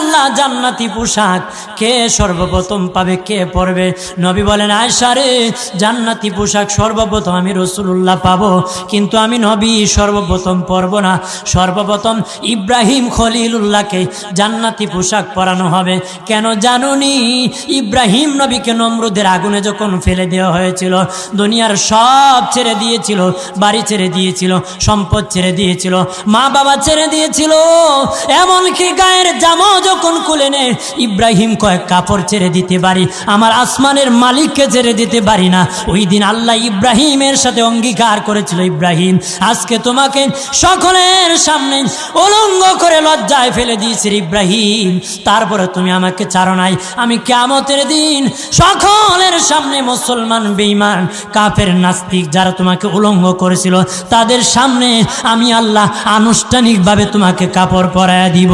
রাসূলুল্লাহ জান্নাতি পোশাক কে সর্বপ্রথম পাবে, কে পরবে? নবী বলেন, আয়েশা রে, জান্নাতি পোশাক সর্বপ্রথম আমি রাসূলুল্লাহ পাবো, কিন্তু আমি নবী সর্বপ্রথম পরব না। সর্বপ্রথম ইব্রাহিম খলিলুল্লাহকে জান্নাতি পোশাক পরানো হবে। কেন জানুনি? ইব্রাহিম নবীকে নমরুদের আগুনে যখন ফেলে দেওয়া হয়েছিল, দুনিয়ার সব ছেড়ে দিয়েছিল, বাড়ি ছেড়ে দিয়েছিল, সম্পদ ছেড়ে দিয়েছিল, মা বাবা ছেড়ে দিয়েছিল, এমনকি গায়ের জামাও যখন খুলে নেয়, ইব্রাহিম কয়েক কাপড় ছেড়ে দিতে পারি, আমার আসমানের মালিককে ছেড়ে দিতে পারি না। ওই দিন আল্লাহ ইব্রাহিমের সাথে অঙ্গীকার করেছিল, ইব্রাহিম আজকে তোমাকে সকলের সামনে উলঙ্গ করে লজ্জায় ফেলে দিয়েছি ইব্রাহিম, তারপরে তুমি আমাকে ছাড়ো নাই। আমি কিয়ামতের দিন সকলের সামনে মুসলমান, বেঈমান, কাফের, নাস্তিক যারা তোমাকে উলঙ্গ করেছিল তাদের সামনে আমি আল্লাহ আনুষ্ঠানিকভাবে তোমাকে কাপড় পরায়া দিব।